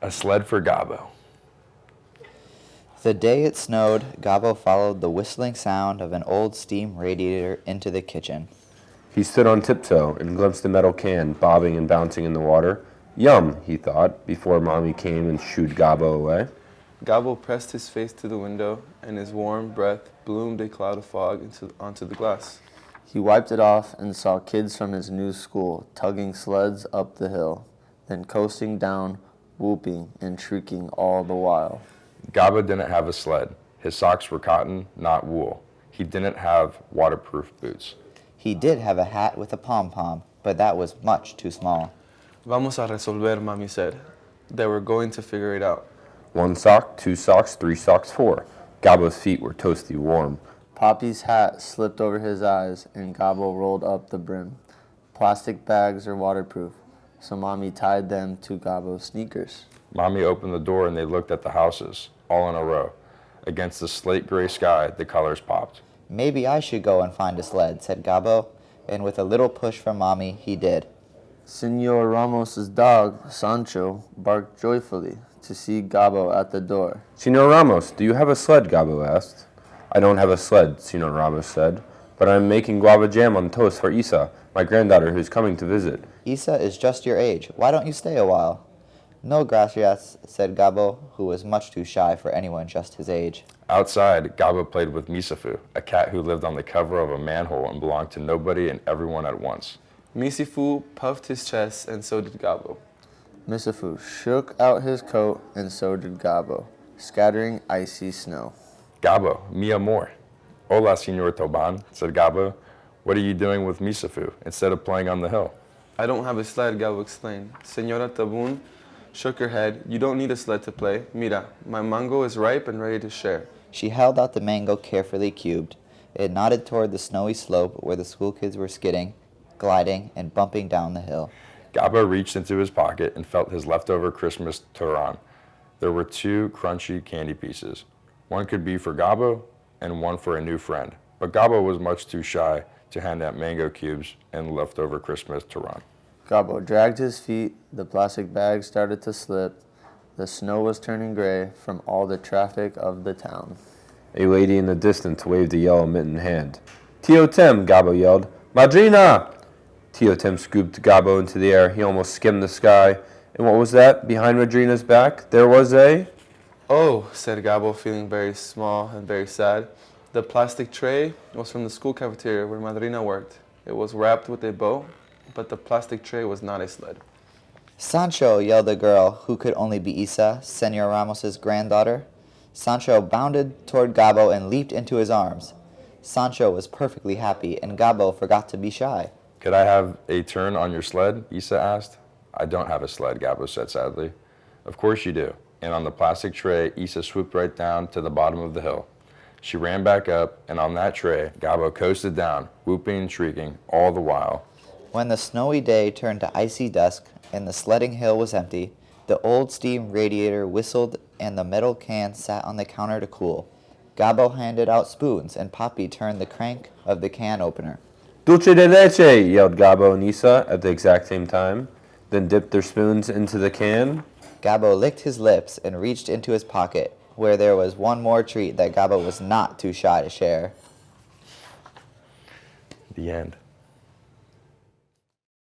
A sled for Gabo. The day it snowed, Gabo followed the whistling sound of an old steam radiator into the kitchen. He stood on tiptoe and glimpsed the metal can bobbing and bouncing in the water. Yum, he thought, before Mommy came and shooed Gabo away. Gabo pressed his face to the window, and his warm breath bloomed a cloud of fog onto the glass. He wiped it off and saw kids from his new school tugging sleds up the hill, then coasting down, whooping and shrieking all the while. Gabo didn't have a sled. His socks were cotton, not wool. He didn't have waterproof boots. He did have a hat with a pom-pom, but that was much too small. Vamos a resolver, Mommy said. They were going to figure it out. 1 sock, 2 socks, 3 socks, 4. Gabo's feet were toasty warm. Poppy's hat slipped over his eyes and Gabo rolled up the brim. Plastic bags are waterproof, so Mommy tied them to Gabo's sneakers. Mommy opened the door and they looked at the houses, all in a row. Against the slate gray sky, the colors popped. Maybe I should go and find a sled, said Gabo, and with a little push from Mommy, he did. Senor Ramos's dog, Sancho, barked joyfully to see Gabo at the door. Senor Ramos, do you have a sled? Gabo asked. I don't have a sled, Senor Ramos said, but I'm making guava jam on toast for Isa, my granddaughter who's coming to visit. Isa is just your age. Why don't you stay a while? No, gracias, said Gabo, who was much too shy for anyone just his age. Outside, Gabo played with Misafu, a cat who lived on the cover of a manhole and belonged to nobody and everyone at once. Misifu puffed his chest, and so did Gabo. Misafu shook out his coat, and so did Gabo, scattering icy snow. Gabo, mi amor. Hola, Senor Toban, said Gabo. What are you doing with Misafu instead of playing on the hill? I don't have a sled, Gabo explained. Senora Tabun shook her head. You don't need a sled to play. Mira, my mango is ripe and ready to share. She held out the mango carefully cubed. It nodded toward the snowy slope where the school kids were skidding, gliding, and bumping down the hill. Gabo reached into his pocket and felt his leftover Christmas Turan. There were 2 crunchy candy pieces. One could be for Gabo and one for a new friend. But Gabo was much too shy to hand out mango cubes and leftover Christmas Turan. Gabo dragged his feet, the plastic bag started to slip. The snow was turning gray from all the traffic of the town. A lady in the distance waved a yellow mittened hand. Tio Tim, Gabo yelled. Madrina! Tio Tim scooped Gabo into the air. He almost skimmed the sky. And what was that? Behind Madrina's back, there was a... Oh, said Gabo, feeling very small and very sad. The plastic tray was from the school cafeteria where Madrina worked. It was wrapped with a bow, but the plastic tray was not a sled. Sancho, yelled a girl who could only be Isa, Senor Ramos's granddaughter. Sancho bounded toward Gabo and leaped into his arms. Sancho was perfectly happy, and Gabo forgot to be shy. Could I have a turn on your sled? Isa asked. I don't have a sled, Gabo said sadly. Of course you do. And on the plastic tray, Isa swooped right down to the bottom of the hill. She ran back up, and on that tray, Gabo coasted down, whooping and shrieking all the while. When the snowy day turned to icy dusk and the sledding hill was empty, the old steam radiator whistled and the metal can sat on the counter to cool. Gabo handed out spoons, and Poppy turned the crank of the can opener. Dulce de leche, yelled Gabo and Isa at the exact same time, then dipped their spoons into the can. Gabo licked his lips and reached into his pocket, where there was one more treat that Gabo was not too shy to share. The end.